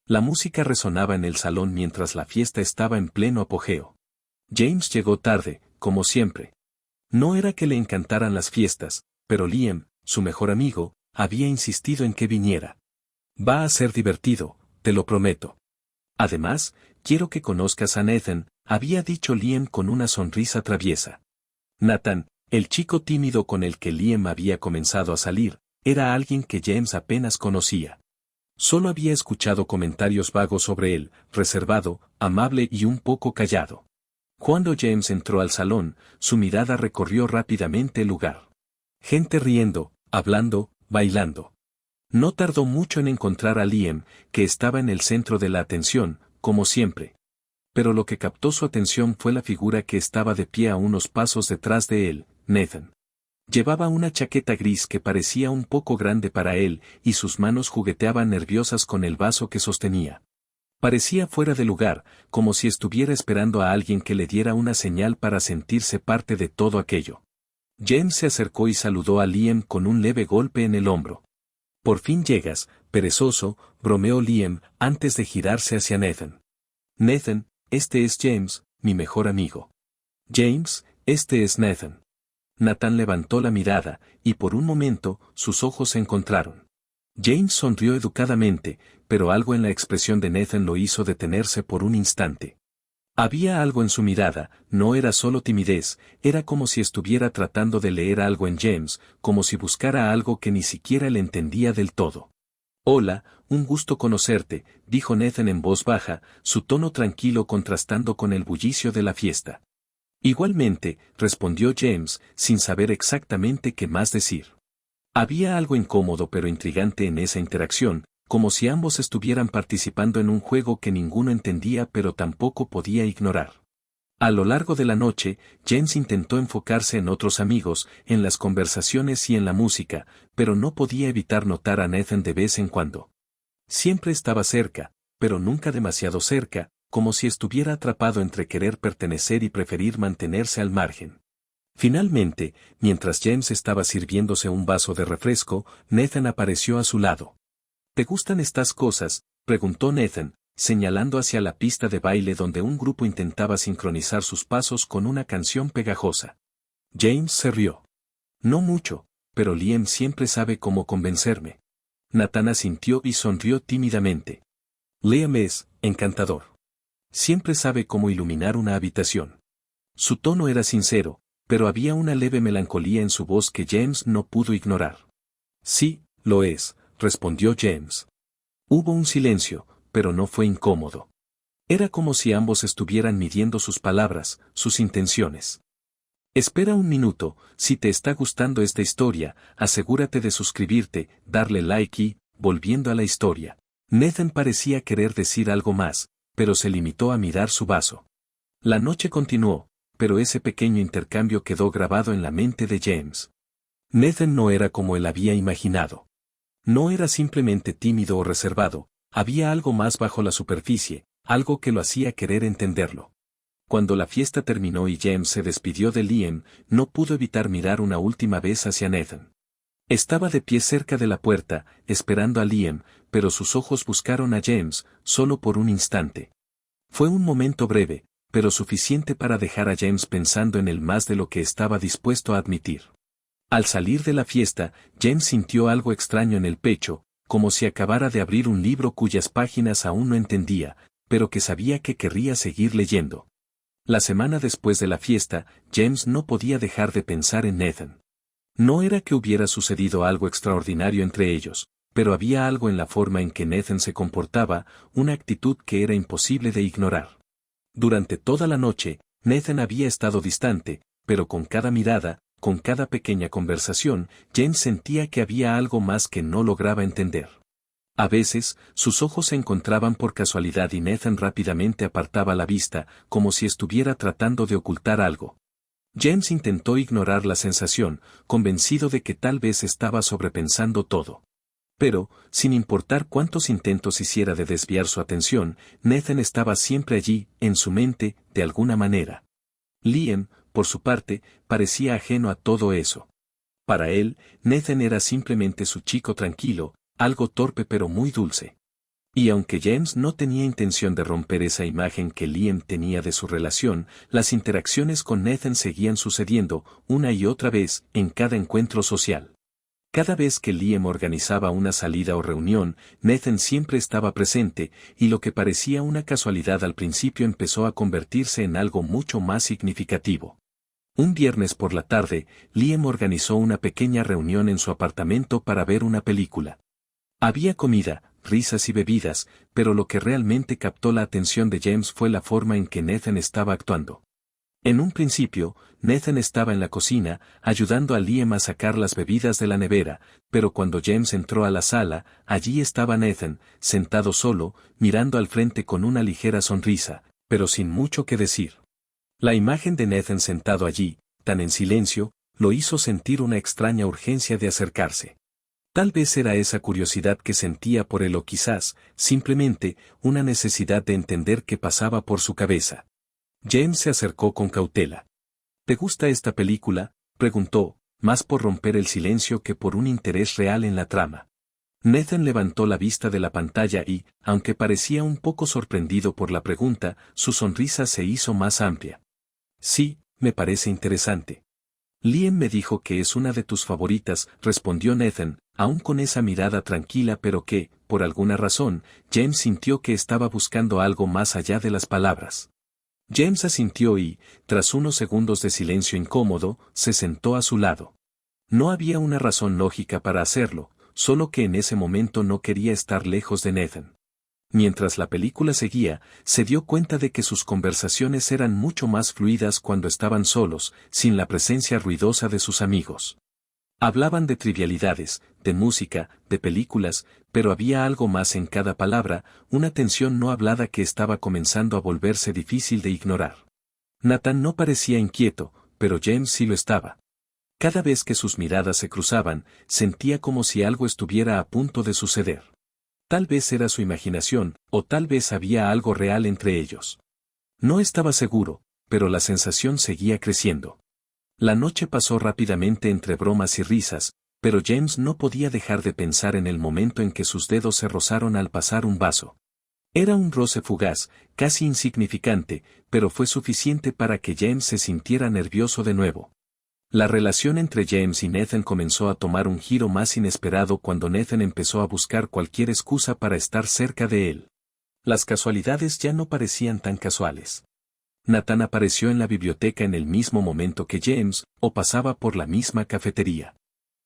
La música resonaba en el salón mientras la fiesta estaba en pleno apogeo. James llegó tarde, como siempre. No era que le encantaran las fiestas, pero Liam, su mejor amigo, había insistido en que viniera. Va a ser divertido, te lo prometo. Además, quiero que conozcas a Nathan, había dicho Liam con una sonrisa traviesa. Nathan, el chico tímido con el que Liam había comenzado a salir, era alguien que James apenas conocía. Solo había escuchado comentarios vagos sobre él, reservado, amable y un poco callado. Cuando James entró al salón, su mirada recorrió rápidamente el lugar. Gente riendo, hablando, bailando. No tardó mucho en encontrar a Liam, que estaba en el centro de la atención, como siempre. Pero lo que captó su atención fue la figura que estaba de pie a unos pasos detrás de él, Nathan. Llevaba una chaqueta gris que parecía un poco grande para él, y sus manos jugueteaban nerviosas con el vaso que sostenía. Parecía fuera de lugar, como si estuviera esperando a alguien que le diera una señal para sentirse parte de todo aquello. James se acercó y saludó a Liam con un leve golpe en el hombro. «Por fin llegas, perezoso», bromeó Liam, antes de girarse hacia Nathan. «Nathan, este es James, mi mejor amigo». «James, este es Nathan». Nathan levantó la mirada, y por un momento, sus ojos se encontraron. James sonrió educadamente, pero algo en la expresión de Nathan lo hizo detenerse por un instante. Había algo en su mirada, no era solo timidez, era como si estuviera tratando de leer algo en James, como si buscara algo que ni siquiera le entendía del todo. «Hola, un gusto conocerte», dijo Nathan en voz baja, su tono tranquilo contrastando con el bullicio de la fiesta. «Igualmente», respondió James, sin saber exactamente qué más decir. Había algo incómodo pero intrigante en esa interacción, como si ambos estuvieran participando en un juego que ninguno entendía pero tampoco podía ignorar. A lo largo de la noche, James intentó enfocarse en otros amigos, en las conversaciones y en la música, pero no podía evitar notar a Nathan de vez en cuando. Siempre estaba cerca, pero nunca demasiado cerca, como si estuviera atrapado entre querer pertenecer y preferir mantenerse al margen. Finalmente, mientras James estaba sirviéndose un vaso de refresco, Nathan apareció a su lado. «¿Te gustan estas cosas?», preguntó Nathan, señalando hacia la pista de baile donde un grupo intentaba sincronizar sus pasos con una canción pegajosa. James se rió. «No mucho, pero Liam siempre sabe cómo convencerme». Nathan asintió y sonrió tímidamente. «Liam es encantador. Siempre sabe cómo iluminar una habitación». Su tono era sincero, pero había una leve melancolía en su voz que James no pudo ignorar. «Sí, lo es», respondió James. Hubo un silencio, pero no fue incómodo. Era como si ambos estuvieran midiendo sus palabras, sus intenciones. «Espera un minuto, si te está gustando esta historia, asegúrate de suscribirte, darle like y», volviendo a la historia. Nathan parecía querer decir algo más, pero se limitó a mirar su vaso. La noche continuó, pero ese pequeño intercambio quedó grabado en la mente de James. Nathan no era como él había imaginado. No era simplemente tímido o reservado, había algo más bajo la superficie, algo que lo hacía querer entenderlo. Cuando la fiesta terminó y James se despidió de Liam, no pudo evitar mirar una última vez hacia Nathan. Estaba de pie cerca de la puerta, esperando a Liam, pero sus ojos buscaron a James, solo por un instante. Fue un momento breve, pero suficiente para dejar a James pensando en él más de lo que estaba dispuesto a admitir. Al salir de la fiesta, James sintió algo extraño en el pecho, como si acabara de abrir un libro cuyas páginas aún no entendía, pero que sabía que querría seguir leyendo. La semana después de la fiesta, James no podía dejar de pensar en Nathan. No era que hubiera sucedido algo extraordinario entre ellos, pero había algo en la forma en que Nathan se comportaba, una actitud que era imposible de ignorar. Durante toda la noche, Nathan había estado distante, pero con cada mirada, con cada pequeña conversación, James sentía que había algo más que no lograba entender. A veces, sus ojos se encontraban por casualidad y Nathan rápidamente apartaba la vista, como si estuviera tratando de ocultar algo. James intentó ignorar la sensación, convencido de que tal vez estaba sobrepensando todo. Pero, sin importar cuántos intentos hiciera de desviar su atención, Nathan estaba siempre allí, en su mente, de alguna manera. Liam, por su parte, parecía ajeno a todo eso. Para él, Nathan era simplemente su chico tranquilo, algo torpe pero muy dulce. Y aunque James no tenía intención de romper esa imagen que Liam tenía de su relación, las interacciones con Nathan seguían sucediendo, una y otra vez, en cada encuentro social. Cada vez que Liam organizaba una salida o reunión, Nathan siempre estaba presente, y lo que parecía una casualidad al principio empezó a convertirse en algo mucho más significativo. Un viernes por la tarde, Liam organizó una pequeña reunión en su apartamento para ver una película. Había comida, risas y bebidas, pero lo que realmente captó la atención de James fue la forma en que Nathan estaba actuando. En un principio, Nathan estaba en la cocina, ayudando a Liam a sacar las bebidas de la nevera, pero cuando James entró a la sala, allí estaba Nathan, sentado solo, mirando al frente con una ligera sonrisa, pero sin mucho que decir. La imagen de Nathan sentado allí, tan en silencio, lo hizo sentir una extraña urgencia de acercarse. Tal vez era esa curiosidad que sentía por él o quizás, simplemente, una necesidad de entender qué pasaba por su cabeza. James se acercó con cautela. ¿Te gusta esta película?, preguntó, más por romper el silencio que por un interés real en la trama. Nathan levantó la vista de la pantalla y, aunque parecía un poco sorprendido por la pregunta, su sonrisa se hizo más amplia. Sí, me parece interesante. Liam me dijo que es una de tus favoritas, respondió Nathan, aún con esa mirada tranquila pero que, por alguna razón, James sintió que estaba buscando algo más allá de las palabras. James asintió y, tras unos segundos de silencio incómodo, se sentó a su lado. No había una razón lógica para hacerlo, solo que en ese momento no quería estar lejos de Nathan. Mientras la película seguía, se dio cuenta de que sus conversaciones eran mucho más fluidas cuando estaban solos, sin la presencia ruidosa de sus amigos. Hablaban de trivialidades, de música, de películas, pero había algo más en cada palabra, una tensión no hablada que estaba comenzando a volverse difícil de ignorar. Nathan no parecía inquieto, pero James sí lo estaba. Cada vez que sus miradas se cruzaban, sentía como si algo estuviera a punto de suceder. Tal vez era su imaginación, o tal vez había algo real entre ellos. No estaba seguro, pero la sensación seguía creciendo. La noche pasó rápidamente entre bromas y risas, pero James no podía dejar de pensar en el momento en que sus dedos se rozaron al pasar un vaso. Era un roce fugaz, casi insignificante, pero fue suficiente para que James se sintiera nervioso de nuevo. La relación entre James y Nathan comenzó a tomar un giro más inesperado cuando Nathan empezó a buscar cualquier excusa para estar cerca de él. Las casualidades ya no parecían tan casuales. Nathan apareció en la biblioteca en el mismo momento que James, o pasaba por la misma cafetería.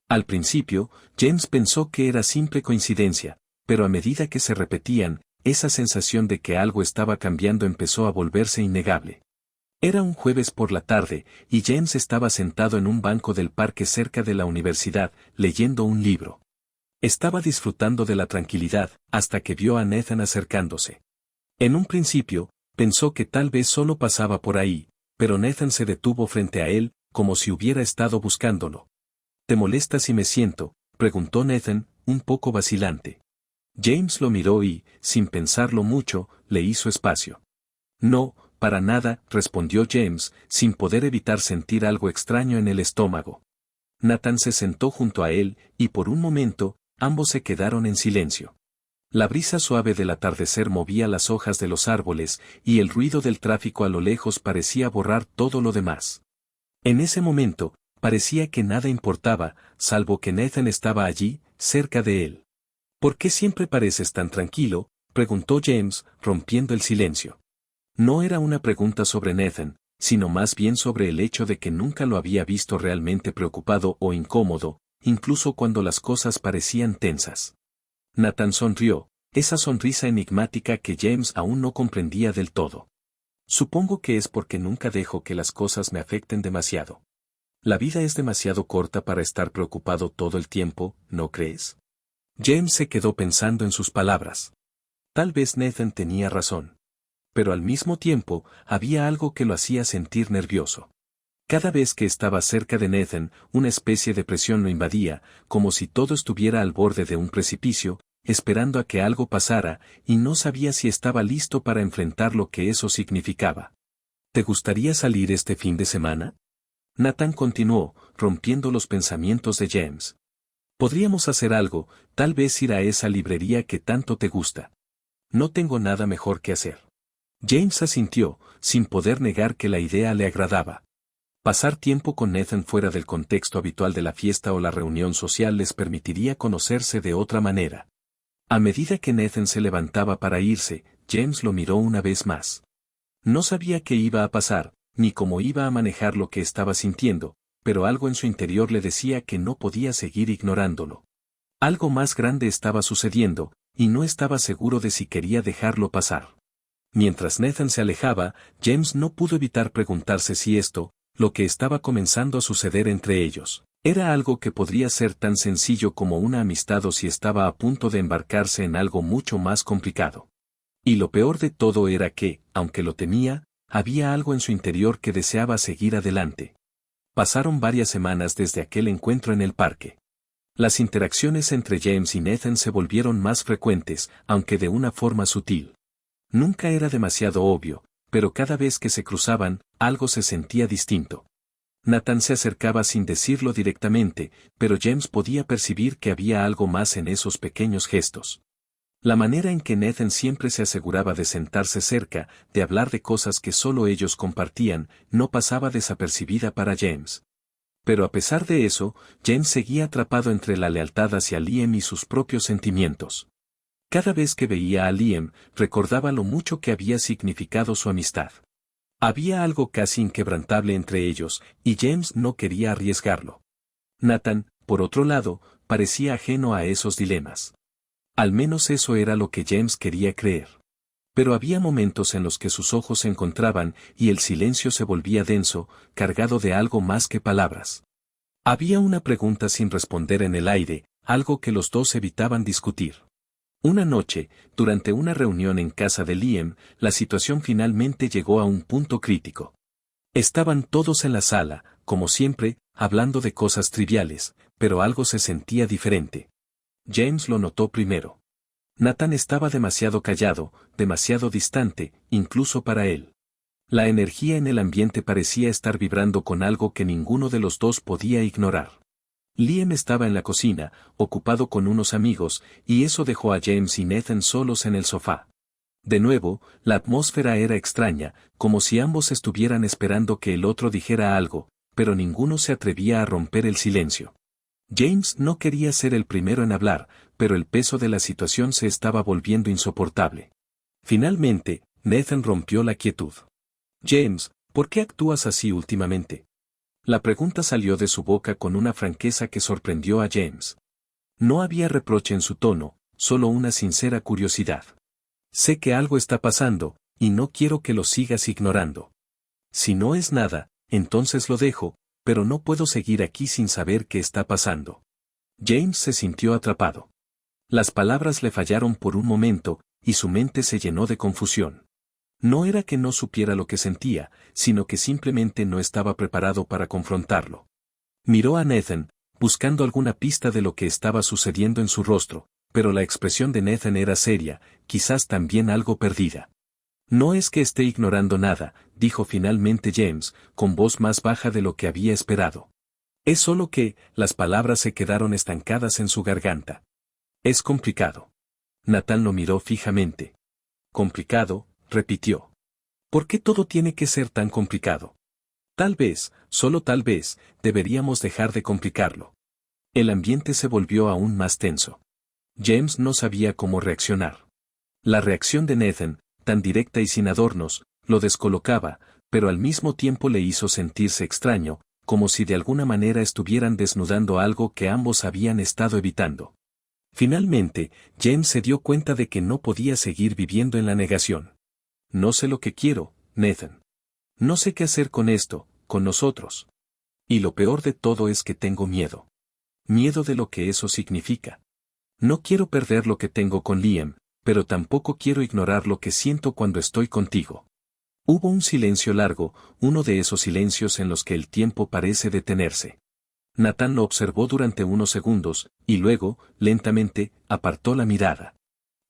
Al principio, James pensó que era simple coincidencia, pero a medida que se repetían, esa sensación de que algo estaba cambiando empezó a volverse innegable. Era un jueves por la tarde, y James estaba sentado en un banco del parque cerca de la universidad, leyendo un libro. Estaba disfrutando de la tranquilidad, hasta que vio a Nathan acercándose. En un principio, pensó que tal vez solo pasaba por ahí, pero Nathan se detuvo frente a él, como si hubiera estado buscándolo. ¿Te molesta si me siento?, preguntó Nathan, un poco vacilante. James lo miró y, sin pensarlo mucho, le hizo espacio. No, para nada, respondió James, sin poder evitar sentir algo extraño en el estómago. Nathan se sentó junto a él, y por un momento, ambos se quedaron en silencio. La brisa suave del atardecer movía las hojas de los árboles, y el ruido del tráfico a lo lejos parecía borrar todo lo demás. En ese momento, parecía que nada importaba, salvo que Nathan estaba allí, cerca de él. ¿Por qué siempre pareces tan tranquilo?, preguntó James, rompiendo el silencio. No era una pregunta sobre Nathan, sino más bien sobre el hecho de que nunca lo había visto realmente preocupado o incómodo, incluso cuando las cosas parecían tensas. Nathan sonrió, esa sonrisa enigmática que James aún no comprendía del todo. Supongo que es porque nunca dejo que las cosas me afecten demasiado. La vida es demasiado corta para estar preocupado todo el tiempo, ¿no crees? James se quedó pensando en sus palabras. Tal vez Nathan tenía razón. Pero al mismo tiempo, había algo que lo hacía sentir nervioso. Cada vez que estaba cerca de Nathan, una especie de presión lo invadía, como si todo estuviera al borde de un precipicio, esperando a que algo pasara, y no sabía si estaba listo para enfrentar lo que eso significaba. ¿Te gustaría salir este fin de semana?, Nathan continuó, rompiendo los pensamientos de James. Podríamos hacer algo, tal vez ir a esa librería que tanto te gusta. No tengo nada mejor que hacer. James asintió, sin poder negar que la idea le agradaba. Pasar tiempo con Nathan fuera del contexto habitual de la fiesta o la reunión social les permitiría conocerse de otra manera. A medida que Nathan se levantaba para irse, James lo miró una vez más. No sabía qué iba a pasar, ni cómo iba a manejar lo que estaba sintiendo, pero algo en su interior le decía que no podía seguir ignorándolo. Algo más grande estaba sucediendo, y no estaba seguro de si quería dejarlo pasar. Mientras Nathan se alejaba, James no pudo evitar preguntarse si esto, lo que estaba comenzando a suceder entre ellos, era algo que podría ser tan sencillo como una amistad o si estaba a punto de embarcarse en algo mucho más complicado. Y lo peor de todo era que, aunque lo temía, había algo en su interior que deseaba seguir adelante. Pasaron varias semanas desde aquel encuentro en el parque. Las interacciones entre James y Nathan se volvieron más frecuentes, aunque de una forma sutil. Nunca era demasiado obvio, pero cada vez que se cruzaban, algo se sentía distinto. Nathan se acercaba sin decirlo directamente, pero James podía percibir que había algo más en esos pequeños gestos. La manera en que Nathan siempre se aseguraba de sentarse cerca, de hablar de cosas que solo ellos compartían, no pasaba desapercibida para James. Pero a pesar de eso, James seguía atrapado entre la lealtad hacia Liam y sus propios sentimientos. Cada vez que veía a Liam, recordaba lo mucho que había significado su amistad. Había algo casi inquebrantable entre ellos, y James no quería arriesgarlo. Nathan, por otro lado, parecía ajeno a esos dilemas. Al menos eso era lo que James quería creer. Pero había momentos en los que sus ojos se encontraban y el silencio se volvía denso, cargado de algo más que palabras. Había una pregunta sin responder en el aire, algo que los dos evitaban discutir. Una noche, durante una reunión en casa de Liam, la situación finalmente llegó a un punto crítico. Estaban todos en la sala, como siempre, hablando de cosas triviales, pero algo se sentía diferente. James lo notó primero. Nathan estaba demasiado callado, demasiado distante, incluso para él. La energía en el ambiente parecía estar vibrando con algo que ninguno de los dos podía ignorar. Liam estaba en la cocina, ocupado con unos amigos, y eso dejó a James y Nathan solos en el sofá. De nuevo, la atmósfera era extraña, como si ambos estuvieran esperando que el otro dijera algo, pero ninguno se atrevía a romper el silencio. James no quería ser el primero en hablar, pero el peso de la situación se estaba volviendo insoportable. Finalmente, Nathan rompió la quietud. James, ¿por qué actúas así últimamente? La pregunta salió de su boca con una franqueza que sorprendió a James. No había reproche en su tono, solo una sincera curiosidad. Sé que algo está pasando, y no quiero que lo sigas ignorando. Si no es nada, entonces lo dejo, pero no puedo seguir aquí sin saber qué está pasando. James se sintió atrapado. Las palabras le fallaron por un momento, y su mente se llenó de confusión. No era que no supiera lo que sentía, sino que simplemente no estaba preparado para confrontarlo. Miró a Nathan, buscando alguna pista de lo que estaba sucediendo en su rostro, pero la expresión de Nathan era seria, quizás también algo perdida. No es que esté ignorando nada, dijo finalmente James, con voz más baja de lo que había esperado. Es solo que, las palabras se quedaron estancadas en su garganta. Es complicado. Nathan lo miró fijamente. Complicado, repitió. ¿Por qué todo tiene que ser tan complicado? Tal vez, solo tal vez, deberíamos dejar de complicarlo. El ambiente se volvió aún más tenso. James no sabía cómo reaccionar. La reacción de Nathan, tan directa y sin adornos, lo descolocaba, pero al mismo tiempo le hizo sentirse extraño, como si de alguna manera estuvieran desnudando algo que ambos habían estado evitando. Finalmente, James se dio cuenta de que no podía seguir viviendo en la negación. No sé lo que quiero, Nathan. No sé qué hacer con esto, con nosotros. Y lo peor de todo es que tengo miedo. Miedo de lo que eso significa. No quiero perder lo que tengo con Liam, pero tampoco quiero ignorar lo que siento cuando estoy contigo. Hubo un silencio largo, uno de esos silencios en los que el tiempo parece detenerse. Nathan lo observó durante unos segundos, y luego, lentamente, apartó la mirada.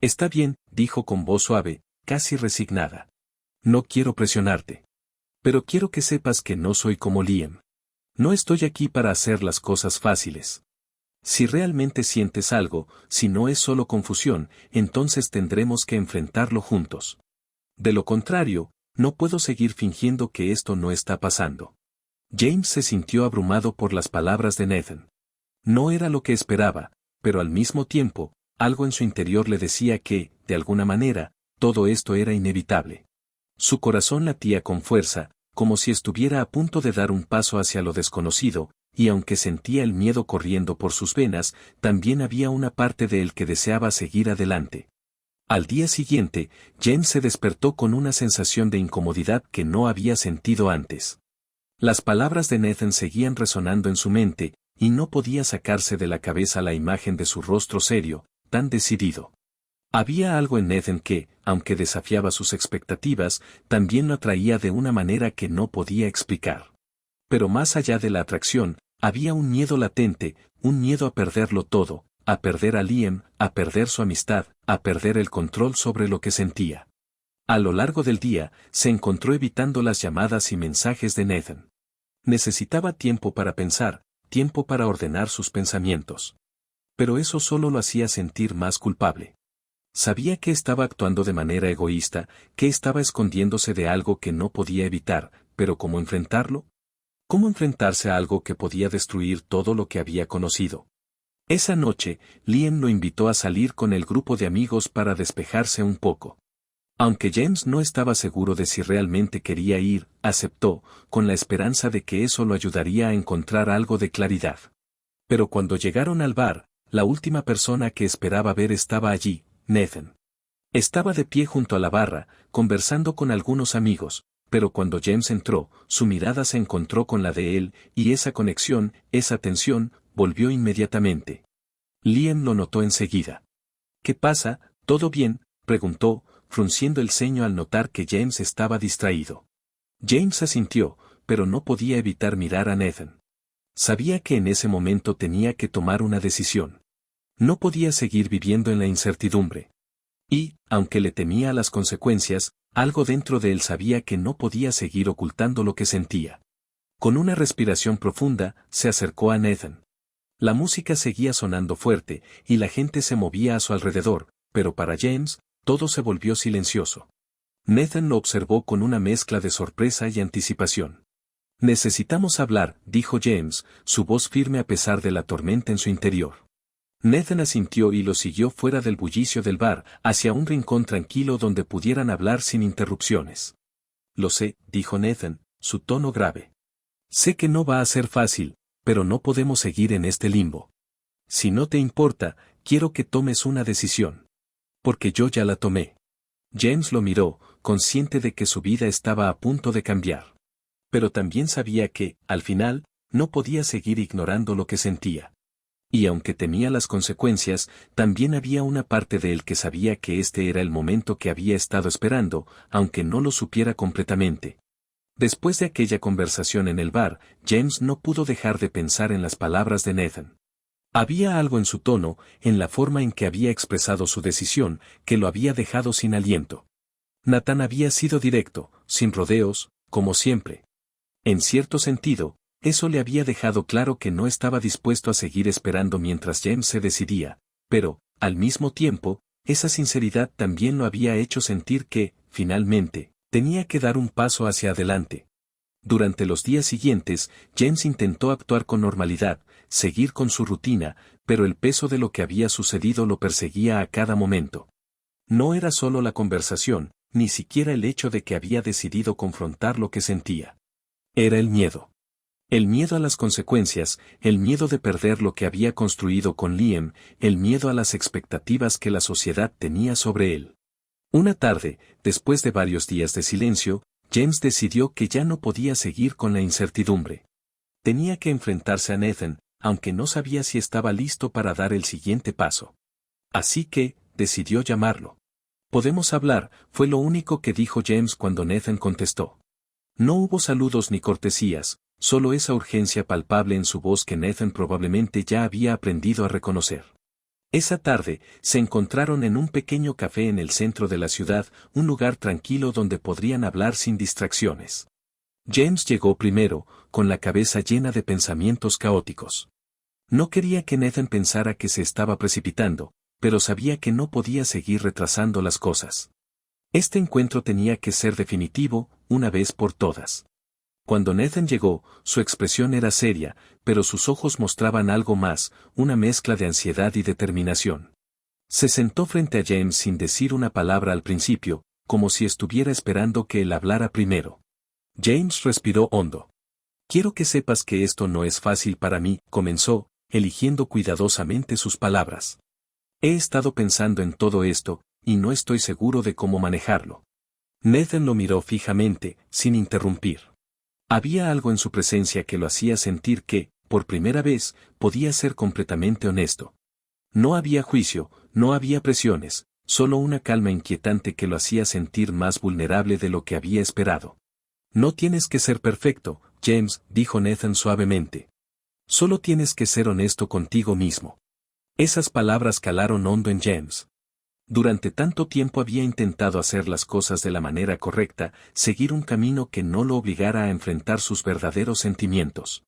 Está bien, dijo con voz suave, casi resignada. No quiero presionarte. Pero quiero que sepas que no soy como Liam. No estoy aquí para hacer las cosas fáciles. Si realmente sientes algo, si no es solo confusión, entonces tendremos que enfrentarlo juntos. De lo contrario, no puedo seguir fingiendo que esto no está pasando. James se sintió abrumado por las palabras de Nathan. No era lo que esperaba, pero al mismo tiempo, algo en su interior le decía que, de alguna manera, todo esto era inevitable. Su corazón latía con fuerza, como si estuviera a punto de dar un paso hacia lo desconocido, y aunque sentía el miedo corriendo por sus venas, también había una parte de él que deseaba seguir adelante. Al día siguiente, James se despertó con una sensación de incomodidad que no había sentido antes. Las palabras de Nathan seguían resonando en su mente, y no podía sacarse de la cabeza la imagen de su rostro serio, tan decidido. Había algo en Nathan que, aunque desafiaba sus expectativas, también lo atraía de una manera que no podía explicar. Pero más allá de la atracción, había un miedo latente, un miedo a perderlo todo, a perder a Liam, a perder su amistad, a perder el control sobre lo que sentía. A lo largo del día, se encontró evitando las llamadas y mensajes de Nathan. Necesitaba tiempo para pensar, tiempo para ordenar sus pensamientos. Pero eso solo lo hacía sentir más culpable. Sabía que estaba actuando de manera egoísta, que estaba escondiéndose de algo que no podía evitar, pero ¿cómo enfrentarlo? ¿Cómo enfrentarse a algo que podía destruir todo lo que había conocido? Esa noche, Liam lo invitó a salir con el grupo de amigos para despejarse un poco. Aunque James no estaba seguro de si realmente quería ir, aceptó, con la esperanza de que eso lo ayudaría a encontrar algo de claridad. Pero cuando llegaron al bar, la última persona que esperaba ver estaba allí, Nathan. Estaba de pie junto a la barra, conversando con algunos amigos, pero cuando James entró, su mirada se encontró con la de él, y esa conexión, esa tensión, volvió inmediatamente. Liam lo notó enseguida. ¿Qué pasa? ¿Todo bien?, preguntó, frunciendo el ceño al notar que James estaba distraído. James asintió, pero no podía evitar mirar a Nathan. Sabía que en ese momento tenía que tomar una decisión. No podía seguir viviendo en la incertidumbre. Y, aunque le temía a las consecuencias, algo dentro de él sabía que no podía seguir ocultando lo que sentía. Con una respiración profunda, se acercó a Nathan. La música seguía sonando fuerte, y la gente se movía a su alrededor, pero para James, todo se volvió silencioso. Nathan lo observó con una mezcla de sorpresa y anticipación. Necesitamos hablar, dijo James, su voz firme a pesar de la tormenta en su interior. Nathan asintió y lo siguió fuera del bullicio del bar, hacia un rincón tranquilo donde pudieran hablar sin interrupciones. Lo sé, dijo Nathan, su tono grave. Sé que no va a ser fácil, pero no podemos seguir en este limbo. Si no te importa, quiero que tomes una decisión. Porque yo ya la tomé. James lo miró, consciente de que su vida estaba a punto de cambiar. Pero también sabía que, al final, no podía seguir ignorando lo que sentía. Y aunque temía las consecuencias, también había una parte de él que sabía que este era el momento que había estado esperando, aunque no lo supiera completamente. Después de aquella conversación en el bar, James no pudo dejar de pensar en las palabras de Nathan. Había algo en su tono, en la forma en que había expresado su decisión, que lo había dejado sin aliento. Nathan había sido directo, sin rodeos, como siempre. En cierto sentido, eso le había dejado claro que no estaba dispuesto a seguir esperando mientras James se decidía, pero, al mismo tiempo, esa sinceridad también lo había hecho sentir que, finalmente, tenía que dar un paso hacia adelante. Durante los días siguientes, James intentó actuar con normalidad, seguir con su rutina, pero el peso de lo que había sucedido lo perseguía a cada momento. No era solo la conversación, ni siquiera el hecho de que había decidido confrontar lo que sentía. Era el miedo. El miedo a las consecuencias, el miedo de perder lo que había construido con Liam, el miedo a las expectativas que la sociedad tenía sobre él. Una tarde, después de varios días de silencio, James decidió que ya no podía seguir con la incertidumbre. Tenía que enfrentarse a Nathan, aunque no sabía si estaba listo para dar el siguiente paso. Así que, decidió llamarlo. «Podemos hablar», fue lo único que dijo James cuando Nathan contestó. No hubo saludos ni cortesías, solo esa urgencia palpable en su voz que Nathan probablemente ya había aprendido a reconocer. Esa tarde, se encontraron en un pequeño café en el centro de la ciudad, un lugar tranquilo donde podrían hablar sin distracciones. James llegó primero, con la cabeza llena de pensamientos caóticos. No quería que Nathan pensara que se estaba precipitando, pero sabía que no podía seguir retrasando las cosas. Este encuentro tenía que ser definitivo, una vez por todas. Cuando Nathan llegó, su expresión era seria, pero sus ojos mostraban algo más, una mezcla de ansiedad y determinación. Se sentó frente a James sin decir una palabra al principio, como si estuviera esperando que él hablara primero. James respiró hondo. Quiero que sepas que esto no es fácil para mí, comenzó, eligiendo cuidadosamente sus palabras. He estado pensando en todo esto, y no estoy seguro de cómo manejarlo. Nathan lo miró fijamente, sin interrumpir. Había algo en su presencia que lo hacía sentir que, por primera vez, podía ser completamente honesto. No había juicio, no había presiones, solo una calma inquietante que lo hacía sentir más vulnerable de lo que había esperado. No tienes que ser perfecto, James, dijo Nathan suavemente. Solo tienes que ser honesto contigo mismo. Esas palabras calaron hondo en James. Durante tanto tiempo había intentado hacer las cosas de la manera correcta, seguir un camino que no lo obligara a enfrentar sus verdaderos sentimientos.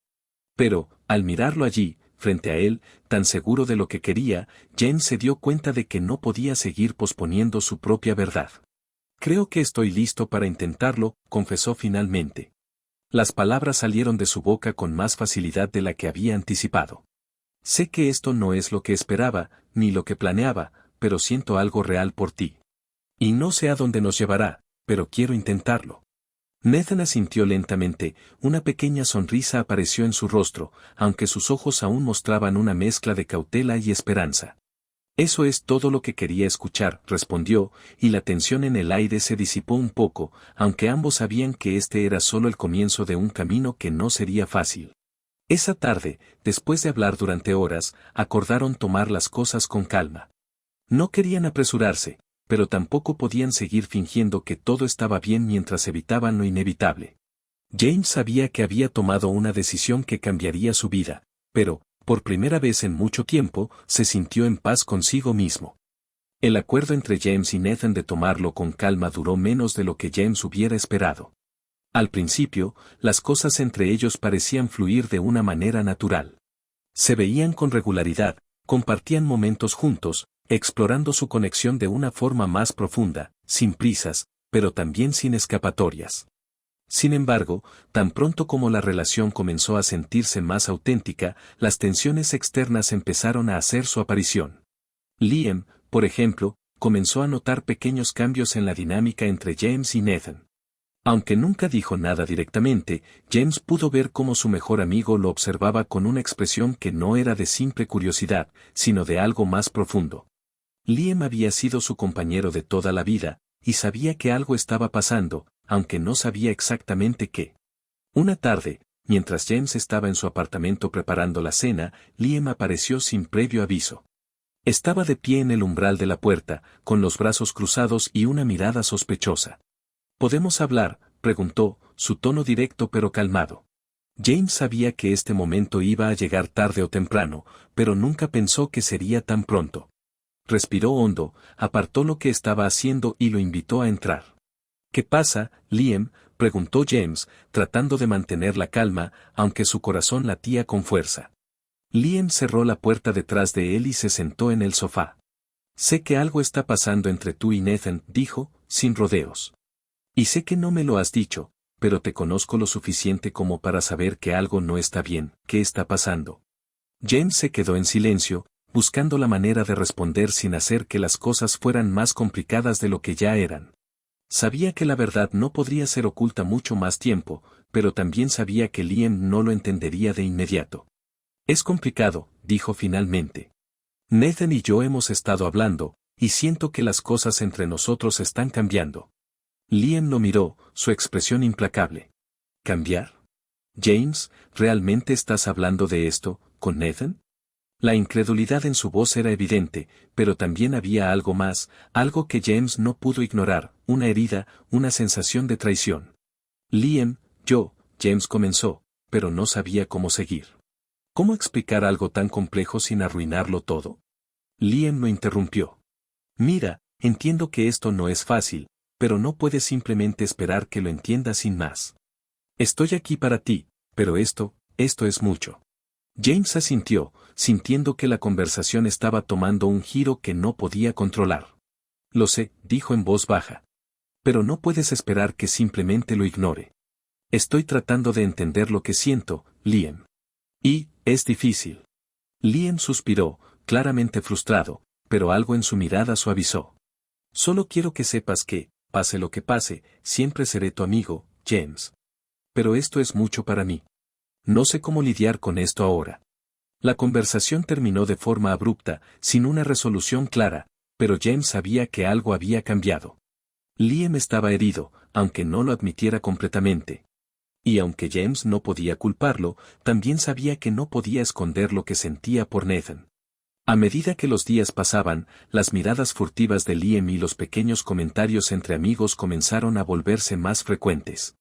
Pero, al mirarlo allí, frente a él, tan seguro de lo que quería, James se dio cuenta de que no podía seguir posponiendo su propia verdad. Creo que estoy listo para intentarlo, confesó finalmente. Las palabras salieron de su boca con más facilidad de la que había anticipado. Sé que esto no es lo que esperaba, ni lo que planeaba, pero siento algo real por ti. Y no sé a dónde nos llevará, pero quiero intentarlo. Nathan asintió lentamente, una pequeña sonrisa apareció en su rostro, aunque sus ojos aún mostraban una mezcla de cautela y esperanza. Eso es todo lo que quería escuchar, respondió, y la tensión en el aire se disipó un poco, aunque ambos sabían que este era solo el comienzo de un camino que no sería fácil. Esa tarde, después de hablar durante horas, acordaron tomar las cosas con calma. No querían apresurarse, pero tampoco podían seguir fingiendo que todo estaba bien mientras evitaban lo inevitable. James sabía que había tomado una decisión que cambiaría su vida, pero, por primera vez en mucho tiempo, se sintió en paz consigo mismo. El acuerdo entre James y Nathan de tomarlo con calma duró menos de lo que James hubiera esperado. Al principio, las cosas entre ellos parecían fluir de una manera natural. Se veían con regularidad, compartían momentos juntos, explorando su conexión de una forma más profunda, sin prisas, pero también sin escapatorias. Sin embargo, tan pronto como la relación comenzó a sentirse más auténtica, las tensiones externas empezaron a hacer su aparición. Liam, por ejemplo, comenzó a notar pequeños cambios en la dinámica entre James y Nathan. Aunque nunca dijo nada directamente, James pudo ver cómo su mejor amigo lo observaba con una expresión que no era de simple curiosidad, sino de algo más profundo. Liam había sido su compañero de toda la vida, y sabía que algo estaba pasando, aunque no sabía exactamente qué. Una tarde, mientras James estaba en su apartamento preparando la cena, Liam apareció sin previo aviso. Estaba de pie en el umbral de la puerta, con los brazos cruzados y una mirada sospechosa. ¿Podemos hablar?, preguntó, su tono directo pero calmado. James sabía que este momento iba a llegar tarde o temprano, pero nunca pensó que sería tan pronto. Respiró hondo, apartó lo que estaba haciendo y lo invitó a entrar. ¿Qué pasa, Liam?, preguntó James, tratando de mantener la calma, aunque su corazón latía con fuerza. Liam cerró la puerta detrás de él y se sentó en el sofá. Sé que algo está pasando entre tú y Nathan, dijo, sin rodeos. Y sé que no me lo has dicho, pero te conozco lo suficiente como para saber que algo no está bien. ¿Qué está pasando? James se quedó en silencio, buscando la manera de responder sin hacer que las cosas fueran más complicadas de lo que ya eran. Sabía que la verdad no podría ser oculta mucho más tiempo, pero también sabía que Liam no lo entendería de inmediato. Es complicado, dijo finalmente. Nathan y yo hemos estado hablando, y siento que las cosas entre nosotros están cambiando. Liam lo miró, su expresión implacable. ¿Cambiar? James, ¿realmente estás hablando de esto, con Nathan? La incredulidad en su voz era evidente, pero también había algo más, algo que James no pudo ignorar, una herida, una sensación de traición. Liam, James comenzó, pero no sabía cómo seguir. ¿Cómo explicar algo tan complejo sin arruinarlo todo? Liam lo interrumpió. Mira, entiendo que esto no es fácil, pero no puedes simplemente esperar que lo entiendas sin más. Estoy aquí para ti, pero esto es mucho. James asintió, sintiendo que la conversación estaba tomando un giro que no podía controlar. Lo sé, dijo en voz baja. Pero no puedes esperar que simplemente lo ignore. Estoy tratando de entender lo que siento, Liam. Y, es difícil. Liam suspiró, claramente frustrado, pero algo en su mirada suavizó. Solo quiero que sepas que, pase lo que pase, siempre seré tu amigo, James. Pero esto es mucho para mí. No sé cómo lidiar con esto ahora. La conversación terminó de forma abrupta, sin una resolución clara, pero James sabía que algo había cambiado. Liam estaba herido, aunque no lo admitiera completamente. Y aunque James no podía culparlo, también sabía que no podía esconder lo que sentía por Nathan. A medida que los días pasaban, las miradas furtivas de Liam y los pequeños comentarios entre amigos comenzaron a volverse más frecuentes.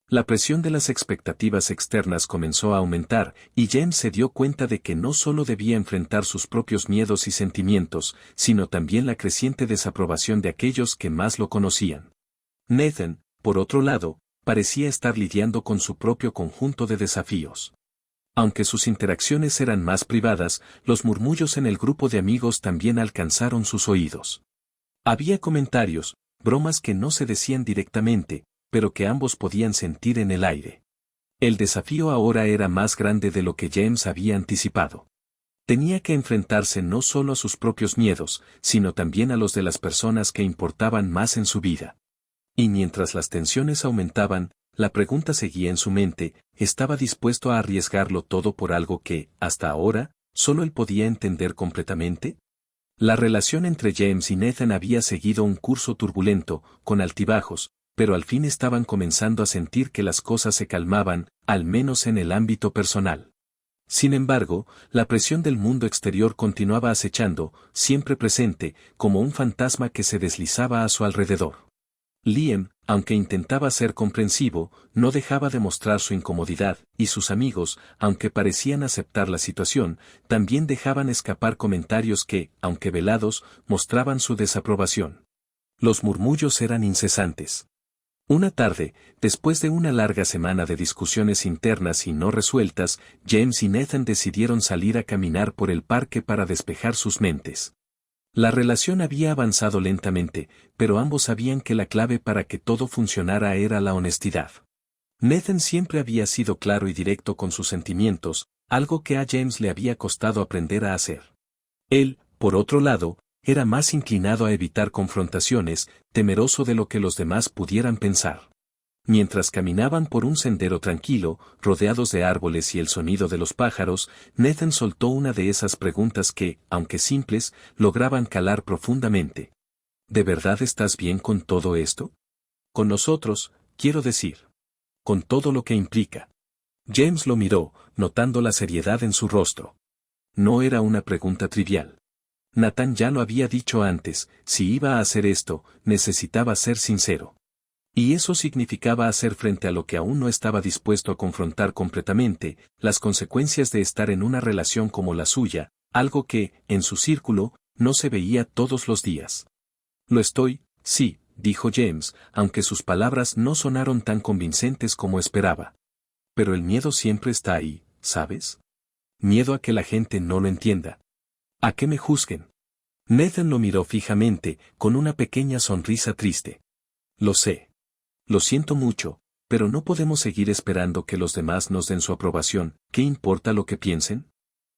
La presión de las expectativas externas comenzó a aumentar, y James se dio cuenta de que no solo debía enfrentar sus propios miedos y sentimientos, sino también la creciente desaprobación de aquellos que más lo conocían. Nathan, por otro lado, parecía estar lidiando con su propio conjunto de desafíos. Aunque sus interacciones eran más privadas, los murmullos en el grupo de amigos también alcanzaron sus oídos. Había comentarios, bromas que no se decían directamente, pero que ambos podían sentir en el aire. El desafío ahora era más grande de lo que James había anticipado. Tenía que enfrentarse no solo a sus propios miedos, sino también a los de las personas que importaban más en su vida. Y mientras las tensiones aumentaban, la pregunta seguía en su mente, ¿estaba dispuesto a arriesgarlo todo por algo que, hasta ahora, solo él podía entender completamente? La relación entre James y Nathan había seguido un curso turbulento, con altibajos, pero al fin estaban comenzando a sentir que las cosas se calmaban, al menos en el ámbito personal. Sin embargo, la presión del mundo exterior continuaba acechando, siempre presente, como un fantasma que se deslizaba a su alrededor. Liam, aunque intentaba ser comprensivo, no dejaba de mostrar su incomodidad, y sus amigos, aunque parecían aceptar la situación, también dejaban escapar comentarios que, aunque velados, mostraban su desaprobación. Los murmullos eran incesantes. Una tarde, después de una larga semana de discusiones internas y no resueltas, James y Nathan decidieron salir a caminar por el parque para despejar sus mentes. La relación había avanzado lentamente, pero ambos sabían que la clave para que todo funcionara era la honestidad. Nathan siempre había sido claro y directo con sus sentimientos, algo que a James le había costado aprender a hacer. Él, por otro lado, era más inclinado a evitar confrontaciones, temeroso de lo que los demás pudieran pensar. Mientras caminaban por un sendero tranquilo, rodeados de árboles y el sonido de los pájaros, Nathan soltó una de esas preguntas que, aunque simples, lograban calar profundamente. ¿De verdad estás bien con todo esto? Con nosotros, quiero decir. Con todo lo que implica. James lo miró, notando la seriedad en su rostro. No era una pregunta trivial. Nathan ya lo había dicho antes, si iba a hacer esto, necesitaba ser sincero. Y eso significaba hacer frente a lo que aún no estaba dispuesto a confrontar completamente, las consecuencias de estar en una relación como la suya, algo que, en su círculo, no se veía todos los días. Lo estoy, sí, dijo James, aunque sus palabras no sonaron tan convincentes como esperaba. Pero el miedo siempre está ahí, ¿sabes? Miedo a que la gente no lo entienda. A que me juzguen. Nathan lo miró fijamente, con una pequeña sonrisa triste. Lo sé. Lo siento mucho, pero no podemos seguir esperando que los demás nos den su aprobación. ¿Qué importa lo que piensen?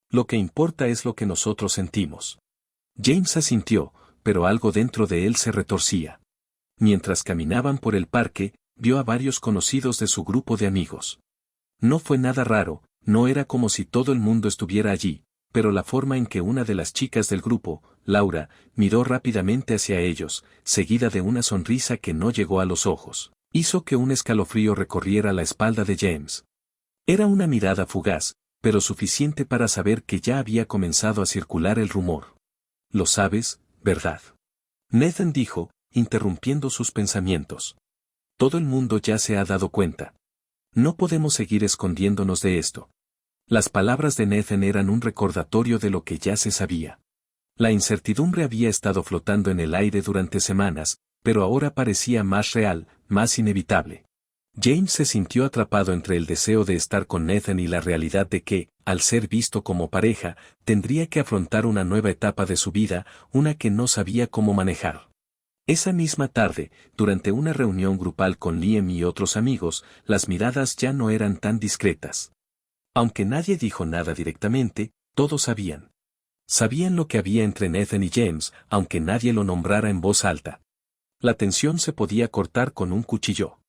Lo que importa es lo que nosotros sentimos. James asintió, pero algo dentro de él se retorcía. Mientras caminaban por el parque, vio a varios conocidos de su grupo de amigos. No fue nada raro, no era como si todo el mundo estuviera allí, pero la forma en que una de las chicas del grupo, Laura, miró rápidamente hacia ellos, seguida de una sonrisa que no llegó a los ojos, hizo que un escalofrío recorriera la espalda de James. Era una mirada fugaz, pero suficiente para saber que ya había comenzado a circular el rumor. Lo sabes, ¿verdad? Nathan dijo, interrumpiendo sus pensamientos. Todo el mundo ya se ha dado cuenta. No podemos seguir escondiéndonos de esto. Las palabras de Nathan eran un recordatorio de lo que ya se sabía. La incertidumbre había estado flotando en el aire durante semanas, pero ahora parecía más real, más inevitable. James se sintió atrapado entre el deseo de estar con Nathan y la realidad de que, al ser visto como pareja, tendría que afrontar una nueva etapa de su vida, una que no sabía cómo manejar. Esa misma tarde, durante una reunión grupal con Liam y otros amigos, las miradas ya no eran tan discretas. Aunque nadie dijo nada directamente, todos sabían. Sabían lo que había entre Nathan y James, aunque nadie lo nombrara en voz alta. La tensión se podía cortar con un cuchillo.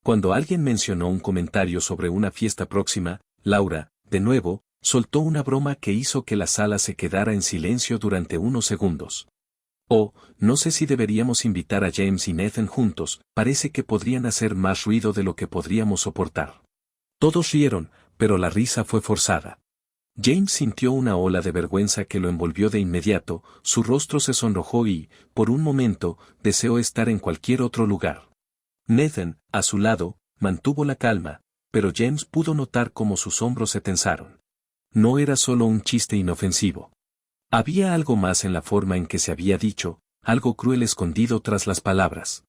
Cuando alguien mencionó un comentario sobre una fiesta próxima, Laura, de nuevo, soltó una broma que hizo que la sala se quedara en silencio durante unos segundos. Oh, no sé si deberíamos invitar a James y Nathan juntos, parece que podrían hacer más ruido de lo que podríamos soportar. Todos rieron, pero la risa fue forzada. James sintió una ola de vergüenza que lo envolvió de inmediato, su rostro se sonrojó y, por un momento, deseó estar en cualquier otro lugar. Nathan, a su lado, mantuvo la calma, pero James pudo notar cómo sus hombros se tensaron. No era solo un chiste inofensivo. Había algo más en la forma en que se había dicho, algo cruel escondido tras las palabras.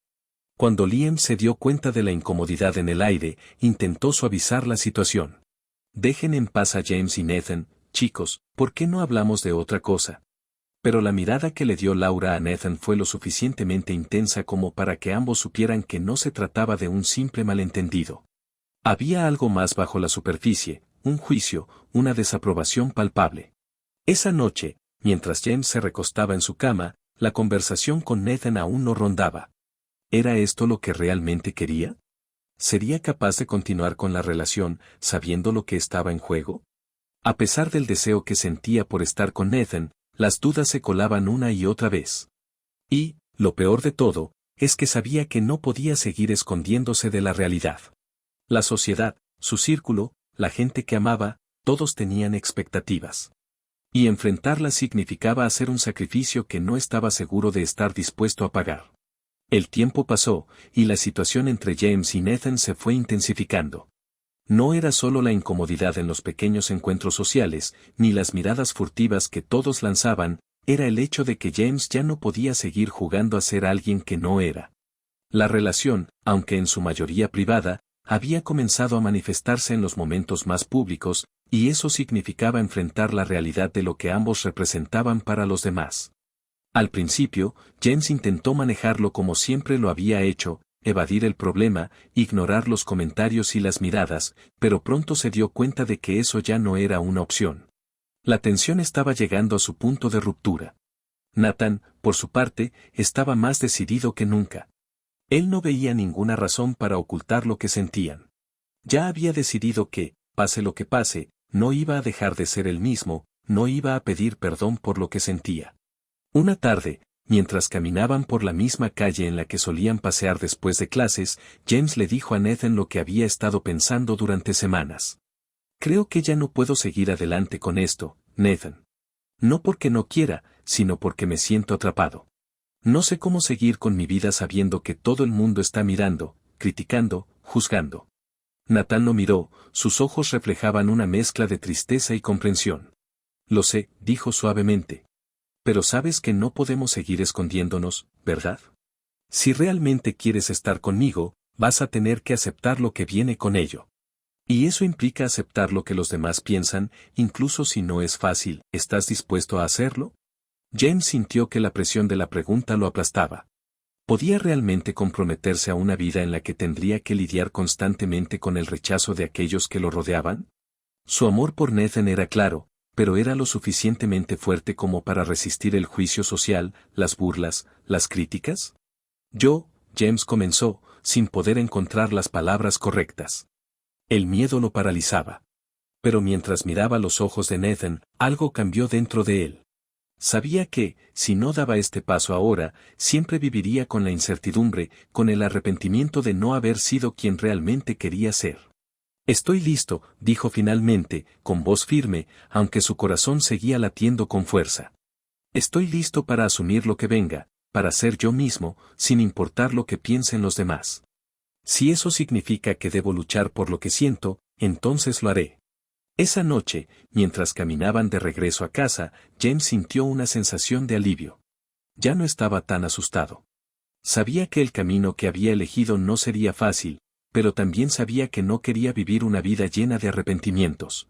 Cuando Liam se dio cuenta de la incomodidad en el aire, intentó suavizar la situación. Dejen en paz a James y Nathan, chicos, ¿por qué no hablamos de otra cosa? Pero la mirada que le dio Laura a Nathan fue lo suficientemente intensa como para que ambos supieran que no se trataba de un simple malentendido. Había algo más bajo la superficie, un juicio, una desaprobación palpable. Esa noche, mientras James se recostaba en su cama, la conversación con Nathan aún no rondaba. ¿Era esto lo que realmente quería? ¿Sería capaz de continuar con la relación, sabiendo lo que estaba en juego? A pesar del deseo que sentía por estar con Nathan, las dudas se colaban una y otra vez. Y, lo peor de todo, es que sabía que no podía seguir escondiéndose de la realidad. La sociedad, su círculo, la gente que amaba, todos tenían expectativas. Y enfrentarlas significaba hacer un sacrificio que no estaba seguro de estar dispuesto a pagar. El tiempo pasó, y la situación entre James y Nathan se fue intensificando. No era solo la incomodidad en los pequeños encuentros sociales, ni las miradas furtivas que todos lanzaban, era el hecho de que James ya no podía seguir jugando a ser alguien que no era. La relación, aunque en su mayoría privada, había comenzado a manifestarse en los momentos más públicos, y eso significaba enfrentar la realidad de lo que ambos representaban para los demás. Al principio, James intentó manejarlo como siempre lo había hecho, evadir el problema, ignorar los comentarios y las miradas, pero pronto se dio cuenta de que eso ya no era una opción. La tensión estaba llegando a su punto de ruptura. Nathan, por su parte, estaba más decidido que nunca. Él no veía ninguna razón para ocultar lo que sentían. Ya había decidido que, pase lo que pase, no iba a dejar de ser el mismo, no iba a pedir perdón por lo que sentía. Una tarde, mientras caminaban por la misma calle en la que solían pasear después de clases, James le dijo a Nathan lo que había estado pensando durante semanas. Creo que ya no puedo seguir adelante con esto, Nathan. No porque no quiera, sino porque me siento atrapado. No sé cómo seguir con mi vida sabiendo que todo el mundo está mirando, criticando, juzgando. Nathan lo miró, sus ojos reflejaban una mezcla de tristeza y comprensión. Lo sé, dijo suavemente. Pero sabes que no podemos seguir escondiéndonos, ¿verdad? Si realmente quieres estar conmigo, vas a tener que aceptar lo que viene con ello. Y eso implica aceptar lo que los demás piensan, incluso si no es fácil. ¿Estás dispuesto a hacerlo? James sintió que la presión de la pregunta lo aplastaba. ¿Podía realmente comprometerse a una vida en la que tendría que lidiar constantemente con el rechazo de aquellos que lo rodeaban? Su amor por Nathan era claro, pero era lo suficientemente fuerte como para resistir el juicio social, las burlas, las críticas. James comenzó, sin poder encontrar las palabras correctas. El miedo lo paralizaba. Pero mientras miraba los ojos de Nathan, algo cambió dentro de él. Sabía que, si no daba este paso ahora, siempre viviría con la incertidumbre, con el arrepentimiento de no haber sido quien realmente quería ser. Estoy listo, dijo finalmente, con voz firme, aunque su corazón seguía latiendo con fuerza. Estoy listo para asumir lo que venga, para ser yo mismo, sin importar lo que piensen los demás. Si eso significa que debo luchar por lo que siento, entonces lo haré. Esa noche, mientras caminaban de regreso a casa, James sintió una sensación de alivio. Ya no estaba tan asustado. Sabía que el camino que había elegido no sería fácil, pero también sabía que no quería vivir una vida llena de arrepentimientos.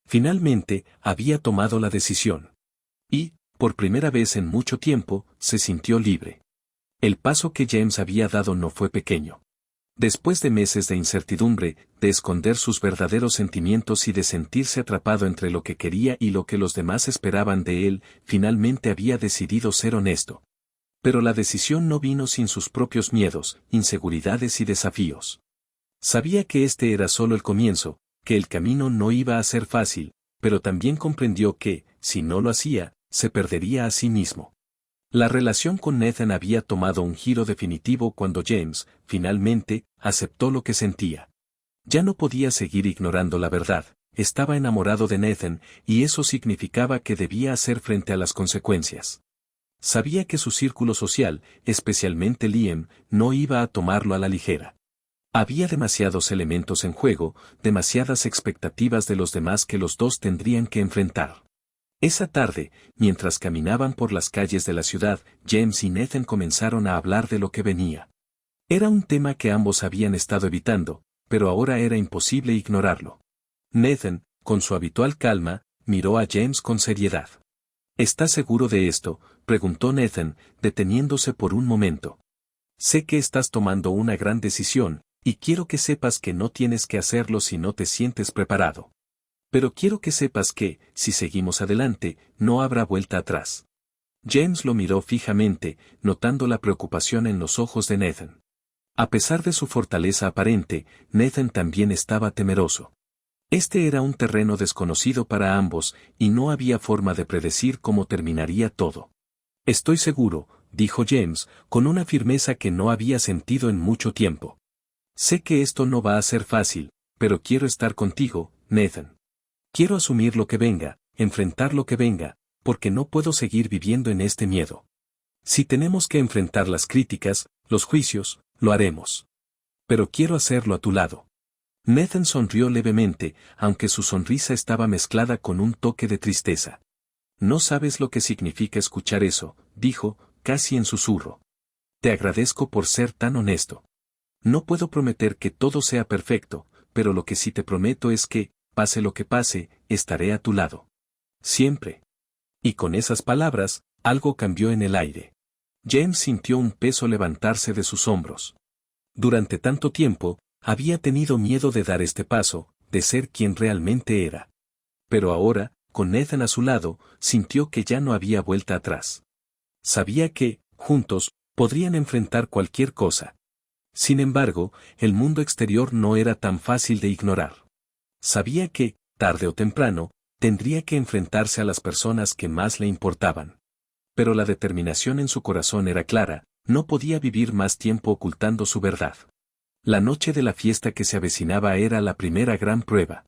Finalmente, había tomado la decisión. Y, por primera vez en mucho tiempo, se sintió libre. El paso que James había dado no fue pequeño. Después de meses de incertidumbre, de esconder sus verdaderos sentimientos y de sentirse atrapado entre lo que quería y lo que los demás esperaban de él, finalmente había decidido ser honesto. Pero la decisión no vino sin sus propios miedos, inseguridades y desafíos. Sabía que este era solo el comienzo, que el camino no iba a ser fácil, pero también comprendió que, si no lo hacía, se perdería a sí mismo. La relación con Nathan había tomado un giro definitivo cuando James, finalmente, aceptó lo que sentía. Ya no podía seguir ignorando la verdad, estaba enamorado de Nathan, y eso significaba que debía hacer frente a las consecuencias. Sabía que su círculo social, especialmente Liam, no iba a tomarlo a la ligera. Había demasiados elementos en juego, demasiadas expectativas de los demás que los dos tendrían que enfrentar. Esa tarde, mientras caminaban por las calles de la ciudad, James y Nathan comenzaron a hablar de lo que venía. Era un tema que ambos habían estado evitando, pero ahora era imposible ignorarlo. Nathan, con su habitual calma, miró a James con seriedad. ¿Estás seguro de esto?, preguntó Nathan, deteniéndose por un momento. Sé que estás tomando una gran decisión, y quiero que sepas que no tienes que hacerlo si no te sientes preparado. Pero quiero que sepas que, si seguimos adelante, no habrá vuelta atrás. James lo miró fijamente, notando la preocupación en los ojos de Nathan. A pesar de su fortaleza aparente, Nathan también estaba temeroso. Este era un terreno desconocido para ambos, y no había forma de predecir cómo terminaría todo. Estoy seguro, dijo James, con una firmeza que no había sentido en mucho tiempo. Sé que esto no va a ser fácil, pero quiero estar contigo, Nathan. Quiero asumir lo que venga, enfrentar lo que venga, porque no puedo seguir viviendo en este miedo. Si tenemos que enfrentar las críticas, los juicios, lo haremos. Pero quiero hacerlo a tu lado. Nathan sonrió levemente, aunque su sonrisa estaba mezclada con un toque de tristeza. No sabes lo que significa escuchar eso, dijo, casi en susurro. Te agradezco por ser tan honesto. No puedo prometer que todo sea perfecto, pero lo que sí te prometo es que, pase lo que pase, estaré a tu lado. Siempre. Y con esas palabras, algo cambió en el aire. James sintió un peso levantarse de sus hombros. Durante tanto tiempo, había tenido miedo de dar este paso, de ser quien realmente era. Pero ahora, con Nathan a su lado, sintió que ya no había vuelta atrás. Sabía que, juntos, podrían enfrentar cualquier cosa. Sin embargo, el mundo exterior no era tan fácil de ignorar. Sabía que, tarde o temprano, tendría que enfrentarse a las personas que más le importaban. Pero la determinación en su corazón era clara, no podía vivir más tiempo ocultando su verdad. La noche de la fiesta que se avecinaba era la primera gran prueba.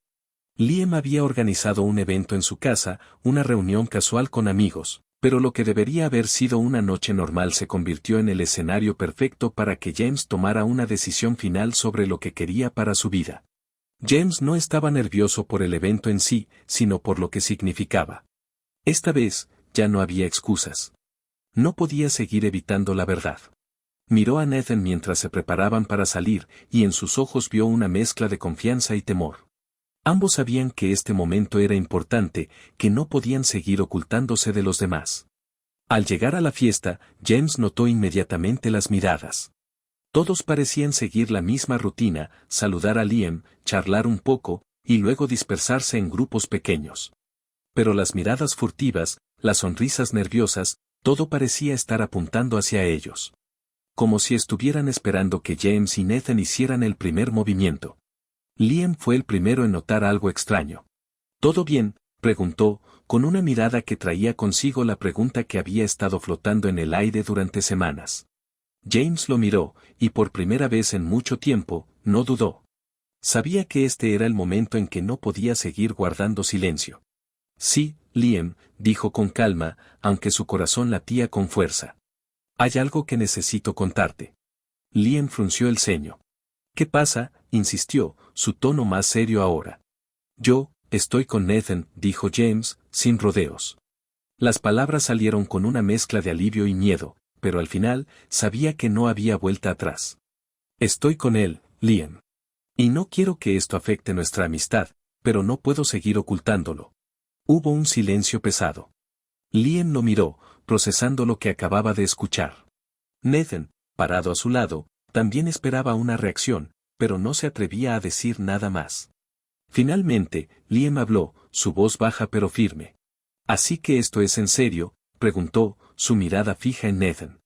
Liam había organizado un evento en su casa, una reunión casual con amigos, pero lo que debería haber sido una noche normal se convirtió en el escenario perfecto para que James tomara una decisión final sobre lo que quería para su vida. James no estaba nervioso por el evento en sí, sino por lo que significaba. Esta vez, ya no había excusas. No podía seguir evitando la verdad. Miró a Nathan mientras se preparaban para salir, y en sus ojos vio una mezcla de confianza y temor. Ambos sabían que este momento era importante, que no podían seguir ocultándose de los demás. Al llegar a la fiesta, James notó inmediatamente las miradas. Todos parecían seguir la misma rutina, saludar a Liam, charlar un poco, y luego dispersarse en grupos pequeños. Pero las miradas furtivas, las sonrisas nerviosas, todo parecía estar apuntando hacia ellos. Como si estuvieran esperando que James y Nathan hicieran el primer movimiento. Liam fue el primero en notar algo extraño. ¿Todo bien?, preguntó, con una mirada que traía consigo la pregunta que había estado flotando en el aire durante semanas. James lo miró, y por primera vez en mucho tiempo, no dudó. Sabía que este era el momento en que no podía seguir guardando silencio. Sí, Liam, dijo con calma, aunque su corazón latía con fuerza. Hay algo que necesito contarte. Liam frunció el ceño. ¿Qué pasa?, insistió, su tono más serio ahora. Yo, estoy con Nathan, dijo James, sin rodeos. Las palabras salieron con una mezcla de alivio y miedo, pero al final, sabía que no había vuelta atrás. Estoy con él, Liam. Y no quiero que esto afecte nuestra amistad, pero no puedo seguir ocultándolo. Hubo un silencio pesado. Liam lo miró, procesando lo que acababa de escuchar. Nathan, parado a su lado, también esperaba una reacción, pero no se atrevía a decir nada más. Finalmente, Liam habló, su voz baja pero firme. «¿Así que esto es en serio?», preguntó, su mirada fija en Nathan.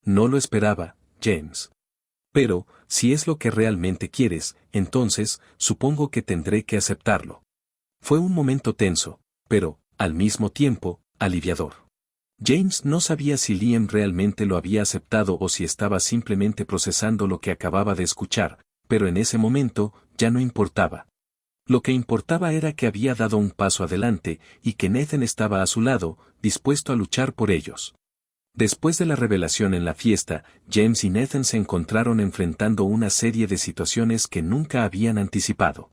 «No lo esperaba, James. Pero, si es lo que realmente quieres, entonces, supongo que tendré que aceptarlo». Fue un momento tenso, pero, al mismo tiempo, aliviador. James no sabía si Liam realmente lo había aceptado o si estaba simplemente procesando lo que acababa de escuchar, pero en ese momento, ya no importaba. Lo que importaba era que había dado un paso adelante, y que Nathan estaba a su lado, dispuesto a luchar por ellos. Después de la revelación en la fiesta, James y Nathan se encontraron enfrentando una serie de situaciones que nunca habían anticipado.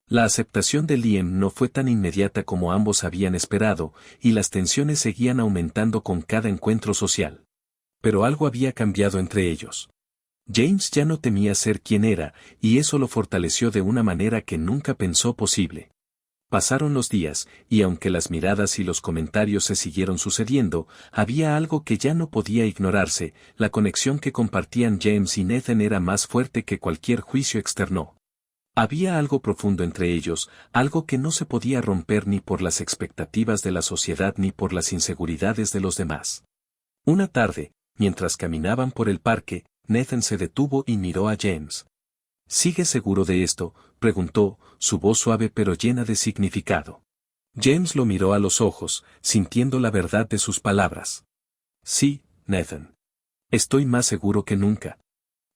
La aceptación de Liam no fue tan inmediata como ambos habían esperado, y las tensiones seguían aumentando con cada encuentro social. Pero algo había cambiado entre ellos. James ya no temía ser quien era, y eso lo fortaleció de una manera que nunca pensó posible. Pasaron los días, y aunque las miradas y los comentarios se siguieron sucediendo, había algo que ya no podía ignorarse: la conexión que compartían James y Nathan era más fuerte que cualquier juicio externo. Había algo profundo entre ellos, algo que no se podía romper ni por las expectativas de la sociedad ni por las inseguridades de los demás. Una tarde, mientras caminaban por el parque, Nathan se detuvo y miró a James. «¿Sigues seguro de esto?», preguntó, su voz suave pero llena de significado. James lo miró a los ojos, sintiendo la verdad de sus palabras. «Sí, Nathan. Estoy más seguro que nunca.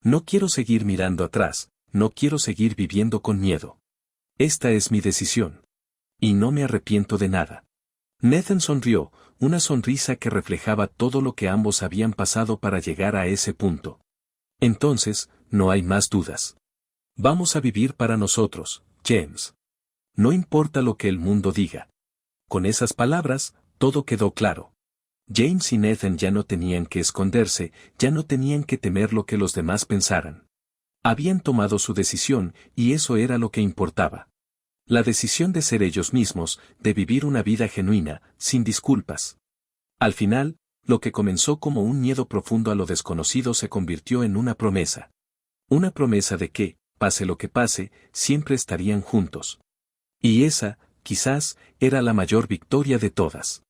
No quiero seguir mirando atrás, no quiero seguir viviendo con miedo. Esta es mi decisión. Y no me arrepiento de nada». Nathan sonrió, una sonrisa que reflejaba todo lo que ambos habían pasado para llegar a ese punto. «Entonces, no hay más dudas. Vamos a vivir para nosotros, James. No importa lo que el mundo diga». Con esas palabras, todo quedó claro. James y Nathan ya no tenían que esconderse, ya no tenían que temer lo que los demás pensaran. Habían tomado su decisión, y eso era lo que importaba. La decisión de ser ellos mismos, de vivir una vida genuina, sin disculpas. Al final, lo que comenzó como un miedo profundo a lo desconocido se convirtió en una promesa. Una promesa de que, pase lo que pase, siempre estarían juntos. Y esa, quizás, era la mayor victoria de todas.